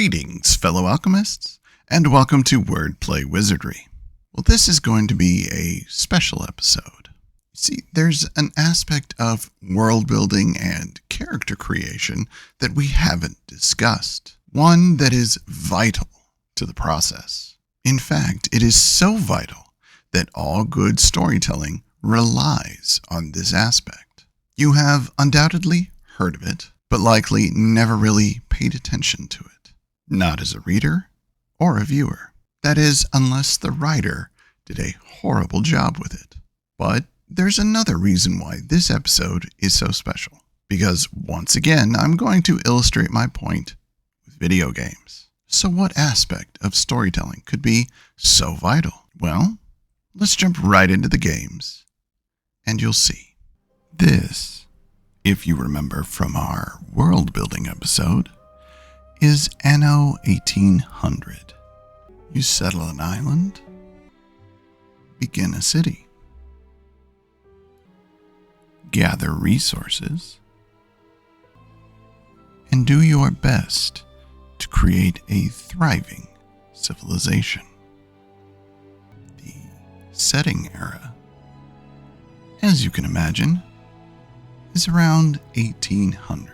Greetings, fellow alchemists, and welcome to Wordplay Wizardry. Well, this is going to be a special episode. See, there's an aspect of world building and character creation that we haven't discussed. One that is vital to the process. In fact, it is so vital that all good storytelling relies on this aspect. You have undoubtedly heard of it, but likely never really paid attention to it. Not as a reader or a viewer. That is, unless the writer did a horrible job with it. But there's another reason why this episode is so special. Because once again, I'm going to illustrate my point with video games. So what aspect of storytelling could be so vital? Well, let's jump right into the games, and you'll see. This, if you remember from our world building episode, is Anno 1800. You settle an island, begin a city, gather resources, and do your best to create a thriving civilization. The setting era, as you can imagine, is around 1800.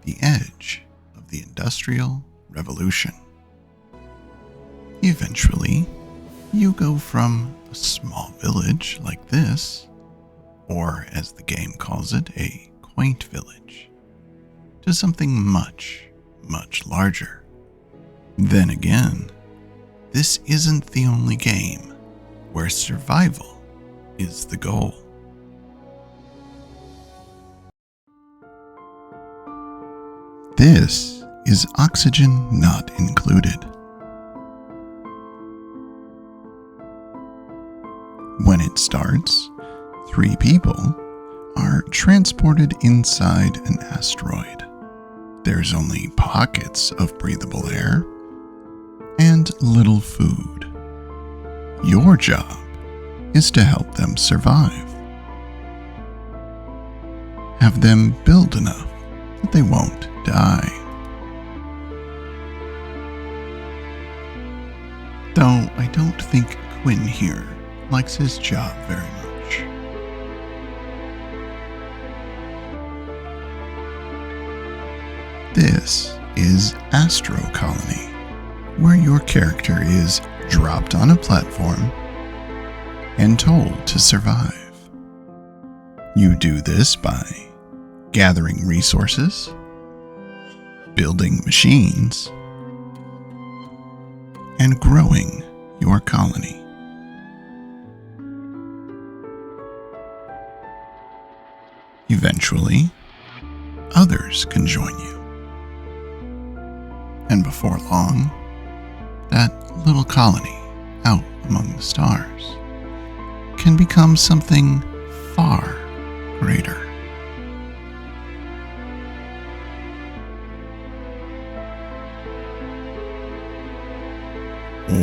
The edge of the Industrial Revolution. Eventually, you go from a small village like this, or as the game calls it, a quaint village, to something much, much larger. Then again, this isn't the only game where survival is the goal. This is oxygen not included. When it starts, 3 people are transported inside an asteroid. There's only pockets of breathable air and little food. Your job is to help them survive. Have them build enough that they won't die. Though I don't think Quinn here likes his job very much. This is Astro Colony, where your character is dropped on a platform and told to survive. You do this by gathering resources, building machines, and growing your colony. Eventually, others can join you. And before long, that little colony out among the stars can become something far greater.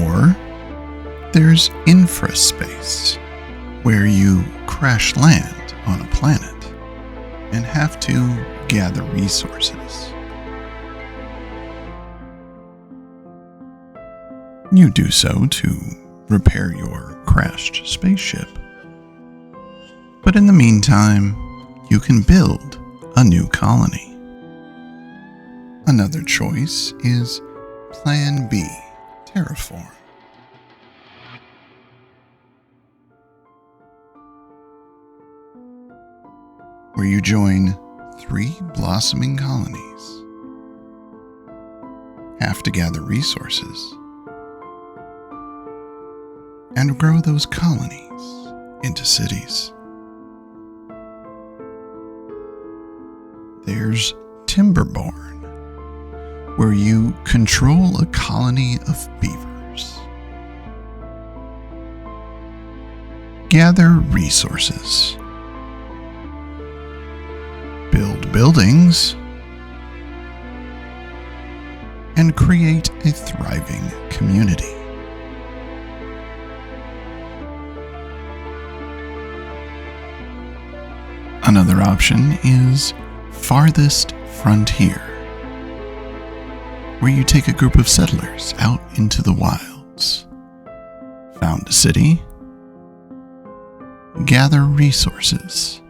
Or there's Infraspace, where you crash land on a planet and have to gather resources. You do so to repair your crashed spaceship. But in the meantime, you can build a new colony. Another choice is Plan B. Terraform. Where you join 3 blossoming colonies, have to gather resources, and grow those colonies into cities. There's Timberborn, where you control a colony of beavers, gather resources, build buildings, and create a thriving community. Another option is Farthest Frontier, where you take a group of settlers out into the wilds, found a city, gather resources,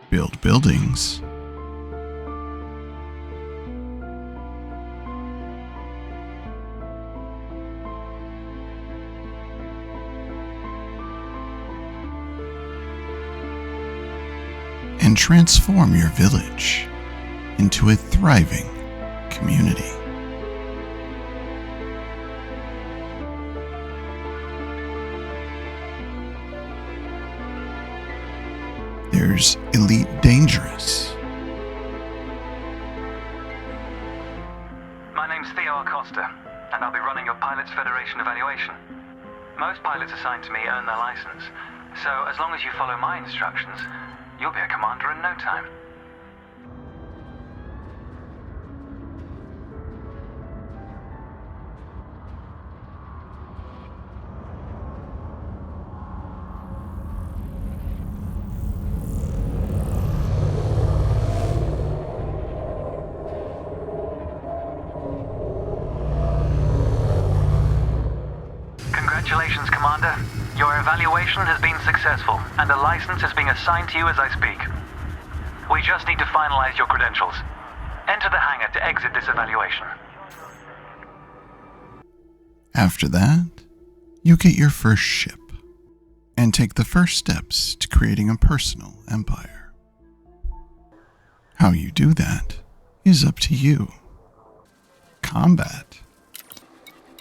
build buildings, and transform your village into a thriving community. There's Elite Dangerous. My name's Theo Acosta, and I'll be running your Pilots Federation evaluation. Most pilots assigned to me earn their license, so as long as you follow my instructions, you'll be a commander in no time. Congratulations, Commander. Your evaluation has been successful, and a license is being assigned to you as I speak. We just need to finalize your credentials. Enter the hangar to exit this evaluation. After that, you get your first ship and take the first steps to creating a personal empire. How you do that is up to you. Combat,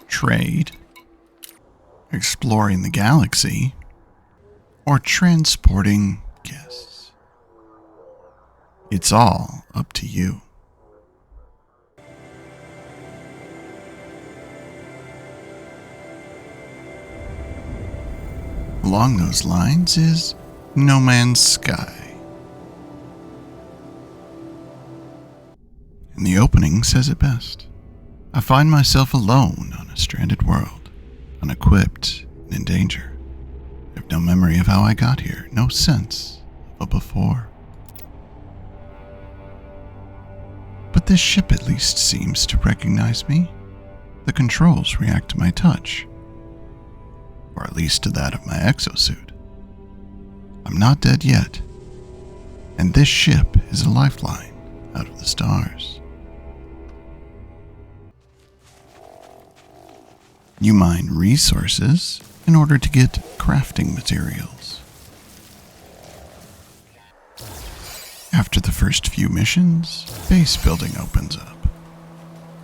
trade, exploring the galaxy, or transporting guests. It's all up to you. Along those lines is No Man's Sky. And the opening says it best. I find myself alone on a stranded world, unequipped and in danger. I have no memory of how I got here, no sense of a before. But this ship at least seems to recognize me. The controls react to my touch, or at least to that of my exosuit. I'm not dead yet, and this ship is a lifeline out of the stars. You mine resources in order to get crafting materials. After the first few missions, base building opens up,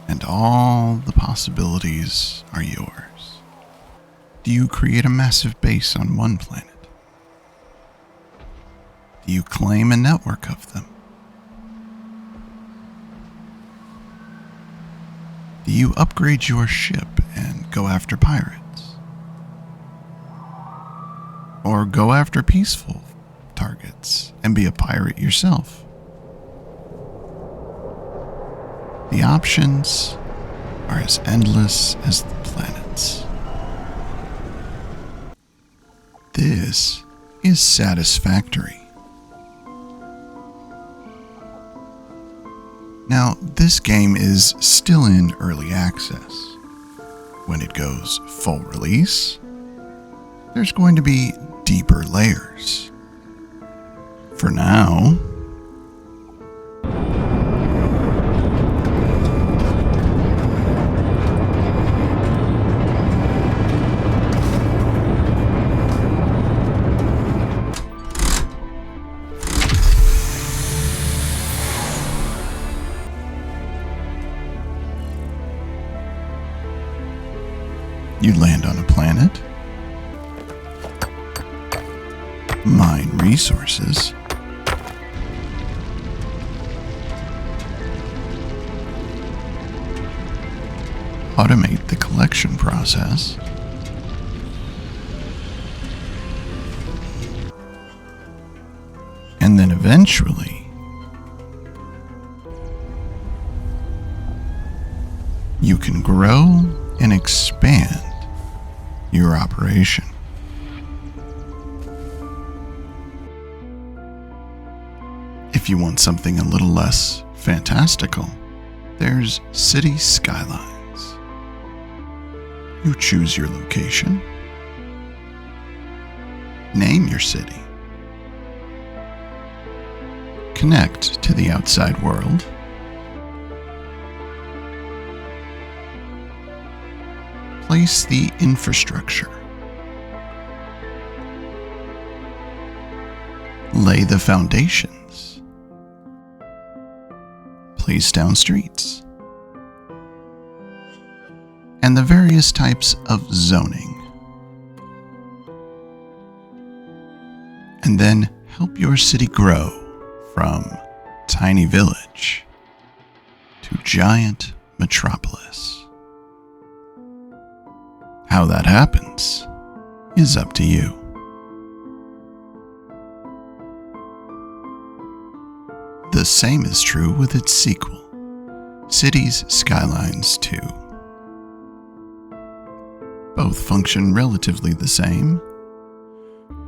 and all the possibilities are yours. Do you create a massive base on one planet? Do you claim a network of them? Do you upgrade your ship and go after pirates? Or go after peaceful targets and be a pirate yourself? The options are as endless as the planets. This is Satisfactory. Now, this game is still in early access. When it goes full release, there's going to be deeper layers. For now, you land on a planet, mine resources, automate the collection process, and then eventually you can grow and expand your operation. If you want something a little less fantastical, there's City Skylines. You choose your location, name your city, connect to the outside world, place the infrastructure, lay the foundations, place down streets, and the various types of zoning. And then help your city grow from tiny village to giant metropolis. How that happens is up to you. The same is true with its sequel, Cities Skylines 2. Both function relatively the same,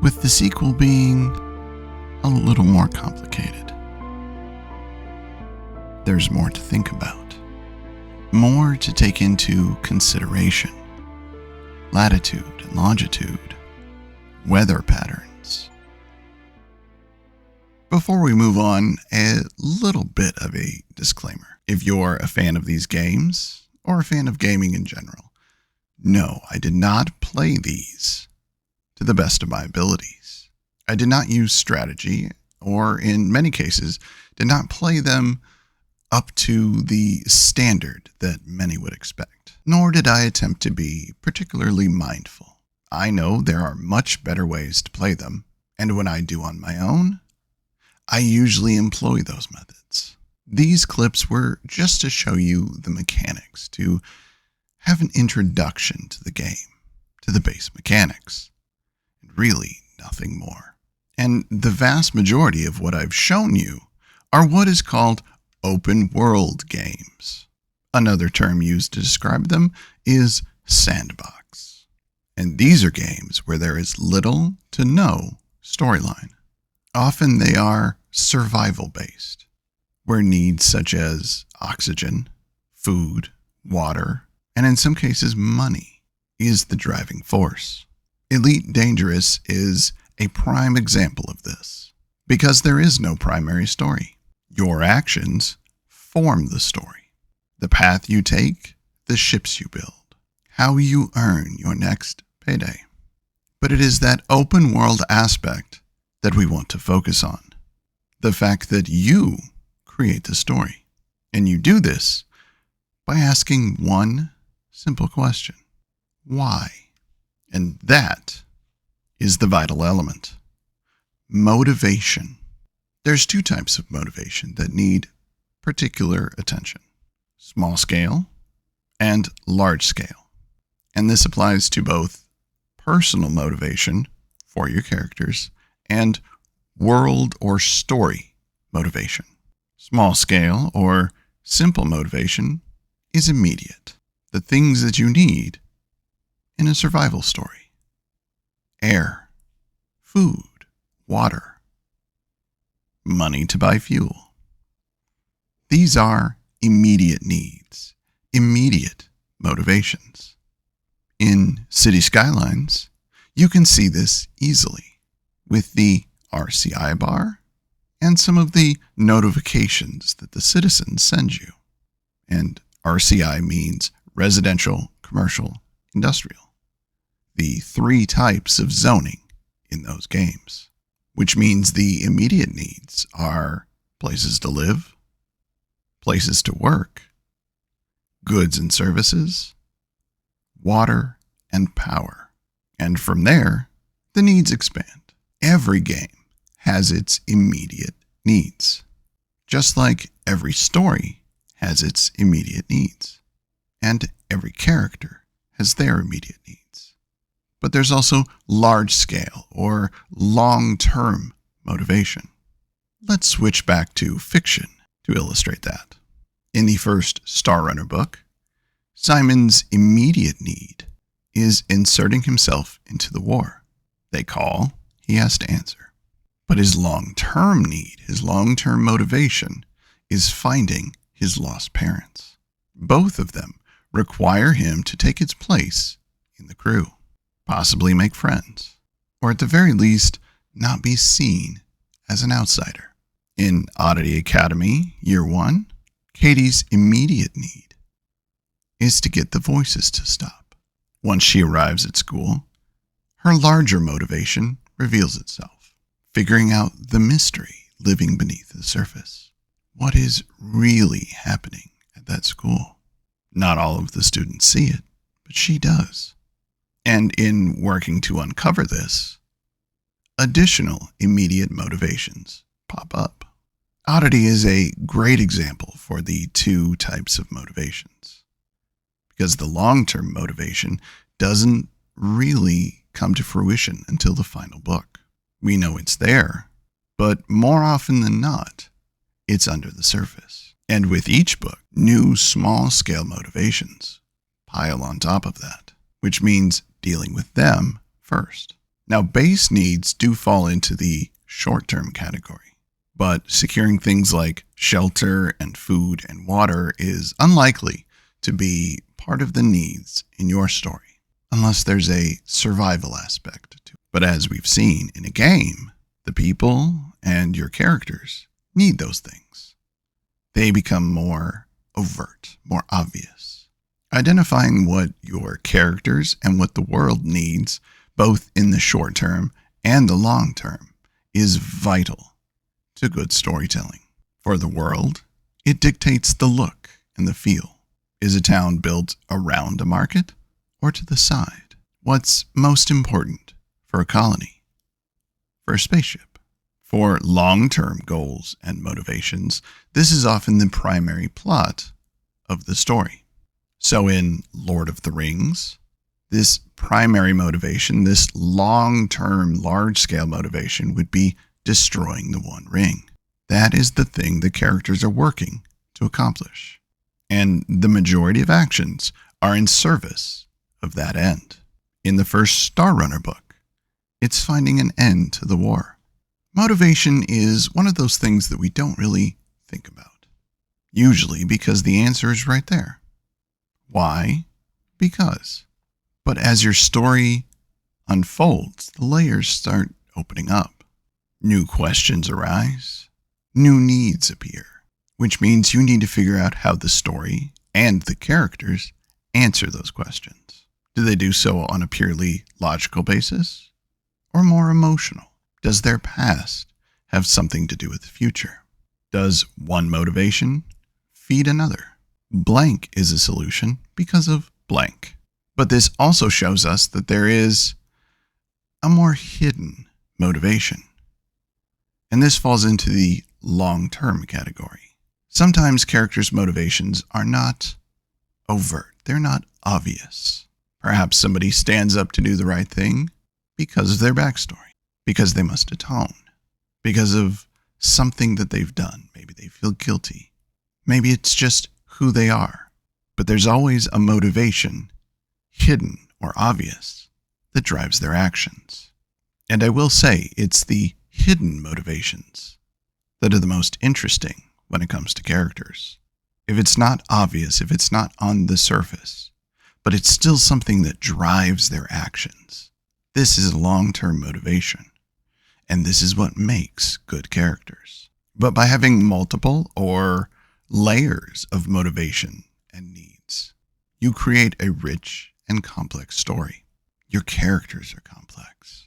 with the sequel being a little more complicated. There's more to think about, more to take into consideration. Latitude and longitude, weather patterns. Before we move on, a little bit of a disclaimer. If you're a fan of these games, or a fan of gaming in general, no, I did not play these to the best of my abilities. I did not use strategy, or in many cases, did not play them up to the standard that many would expect. Nor did I attempt to be particularly mindful. I know there are much better ways to play them, and when I do on my own, I usually employ those methods. These clips were just to show you the mechanics, to have an introduction to the game, to the base mechanics, and really nothing more. And the vast majority of what I've shown you are what is called open world games. Another term used to describe them is sandbox. And these are games where there is little to no storyline. Often they are survival-based, where needs such as oxygen, food, water, and in some cases money, is the driving force. Elite Dangerous is a prime example of this, because there is no primary story. Your actions form the story. The path you take, the ships you build, how you earn your next payday. But it is that open world aspect that we want to focus on. The fact that you create the story. And you do this by asking one simple question. Why? And that is the vital element. Motivation. There's two types of motivation that need particular attention. Small scale and large scale. And this applies to both personal motivation for your characters and world or story motivation. Small scale or simple motivation is immediate. The things that you need in a survival story. Air, food, water, money to buy fuel. These are immediate needs, immediate motivations. In City Skylines, you can see this easily with the RCI bar and some of the notifications that the citizens send you. And RCI means residential, commercial, industrial. The three types of zoning in those games, which means the immediate needs are places to live, places to work, goods and services, water, and power. And from there, the needs expand. Every game has its immediate needs, just like every story has its immediate needs, and every character has their immediate needs. But there's also large-scale or long-term motivation. Let's switch back to fiction to illustrate that. In the first Star Runner book, Simon's immediate need is is inserting himself into the war. They call, he has to answer. But his long-term need, his long-term motivation, is finding his lost parents. Both of them require him to take his place in the crew, possibly make friends, or at the very least, not be seen as an outsider. In Oddity Academy, Year 1, Katie's immediate need is to get the voices to stop. Once she arrives at school, her larger motivation reveals itself, figuring out the mystery living beneath the surface. What is really happening at that school? Not all of the students see it, but she does. And in working to uncover this, additional immediate motivations pop up. Oddity is a great example for the two types of motivations, because the long-term motivation doesn't really come to fruition until the final book. We know it's there, but more often than not, it's under the surface. And with each book, new small-scale motivations pile on top of that, which means dealing with them first. Now, base needs do fall into the short-term category, but securing things like shelter and food and water is unlikely to be part of the needs in your story, unless there's a survival aspect to it. But as we've seen in a game, the people and your characters need those things. They become more overt, more obvious. Identifying what your characters and what the world needs, both in the short term and the long term, is vital to good storytelling. For the world, it dictates the look and the feel. Is a town built around a market or to the side? What's most important for a colony? For a spaceship? For long-term goals and motivations, this is often the primary plot of the story. So in Lord of the Rings, this primary motivation, this long-term, large-scale motivation would be destroying the One Ring. That is the thing the characters are working to accomplish. And the majority of actions are in service of that end. In the first Star Runner book, it's finding an end to the war. Motivation is one of those things that we don't really think about, usually because the answer is right there. Why? Because. But as your story unfolds, the layers start opening up. New questions arise, new needs appear, which means you need to figure out how the story and the characters answer those questions. Do they do so on a purely logical basis or more emotional? Does their past have something to do with the future? Does one motivation feed another? Blank is a solution because of blank. But this also shows us that there is a more hidden motivation. And this falls into the long-term category. Sometimes characters' motivations are not overt. They're not obvious. Perhaps somebody stands up to do the right thing because of their backstory, because they must atone, because of something that they've done. Maybe they feel guilty. Maybe it's just who they are. But there's always a motivation, hidden or obvious, that drives their actions. And I will say it's the hidden motivations that are the most interesting when it comes to characters. If it's not obvious, if it's not on the surface, but it's still something that drives their actions, this is a long-term motivation. And this is what makes good characters. But by having multiple or layers of motivation and needs, you create a rich and complex story. Your characters are complex.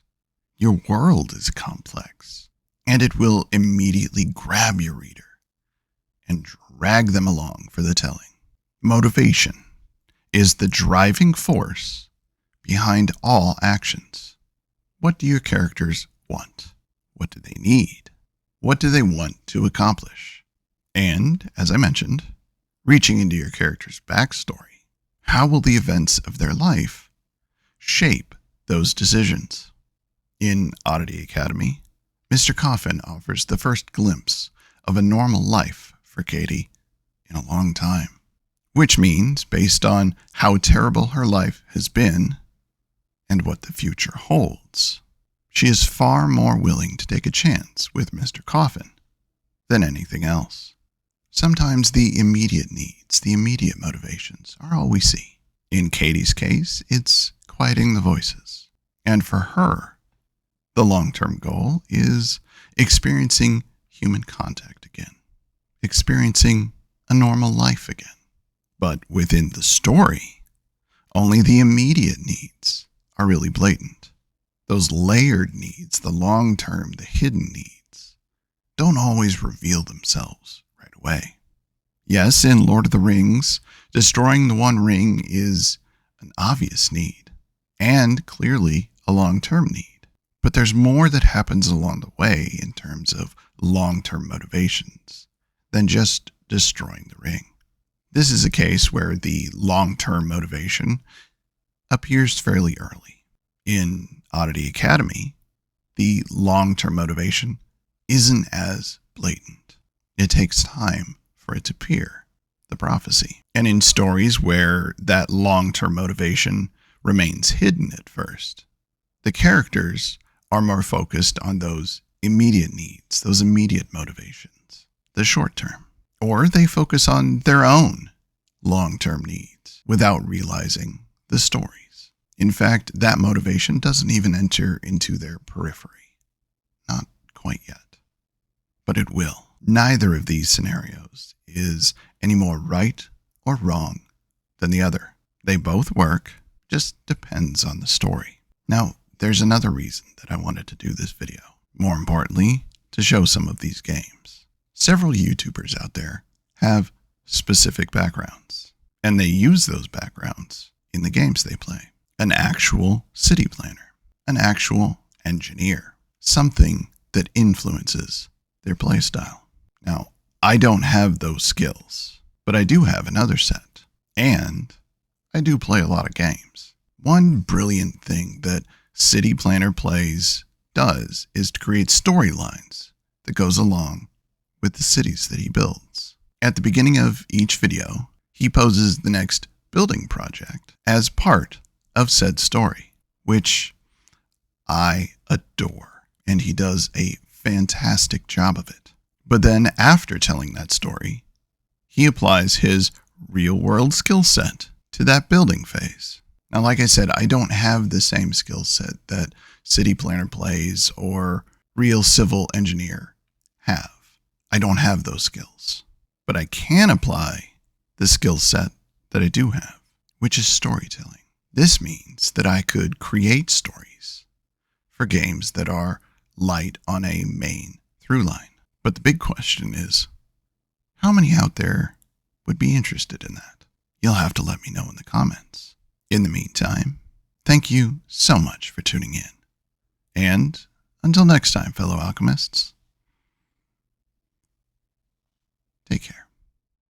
Your world is complex. And it will immediately grab your reader and drag them along for the telling. Motivation is the driving force behind all actions. What do your characters want? What do they need? What do they want to accomplish? And, as I mentioned, reaching into your character's backstory, how will the events of their life shape those decisions? In Oddity Academy, Mr. Coffin offers the first glimpse of a normal life for Katie in a long time, which means, based on how terrible her life has been, and what the future holds. She is far more willing to take a chance with Mr. Coffin than anything else. Sometimes the immediate needs, the immediate motivations are all we see. In Katie's case, it's quieting the voices. And for her, the long-term goal is experiencing human contact again, experiencing a normal life again. But within the story, only the immediate needs are really blatant. Those layered needs, the long-term, the hidden needs, don't always reveal themselves right away. Yes, in Lord of the Rings, destroying the One Ring is an obvious need, and clearly a long-term need. But there's more that happens along the way in terms of long-term motivations than just destroying the ring. This is a case where the long-term motivation appears fairly early. In Oddity Academy, the long-term motivation isn't as blatant. It takes time for it to appear, the prophecy. And in stories where that long-term motivation remains hidden at first, the characters are more focused on those immediate needs, those immediate motivations, the short term. Or they focus on their own long-term needs without realizing the stories. In fact, that motivation doesn't even enter into their periphery. Not quite yet. But it will. Neither of these scenarios is any more right or wrong than the other. They both work, just depends on the story. Now, there's another reason that I wanted to do this video. More importantly, to show some of these games. Several YouTubers out there have specific backgrounds, and they use those backgrounds in the games they play. An actual city planner, an actual engineer, something that influences their playstyle. Now, I don't have those skills, but I do have another set, and I do play a lot of games. One brilliant thing that City Planner Plays does is to create storylines that goes along with the cities that he builds. At the beginning of each video, he poses the next building project as part of said story, which I adore, and he does a fantastic job of it. But then after telling that story, he applies his real-world skill set to that building phase. Now, like I said, I don't have the same skill set that City Planner Plays or Real Civil Engineer have. I don't have those skills, but I can apply the skill set that I do have, which is storytelling. This means that I could create stories for games that are light on a main through line. But the big question is, how many out there would be interested in that? You'll have to let me know in the comments. In the meantime, thank you so much for tuning in. And until next time, fellow alchemists, take care.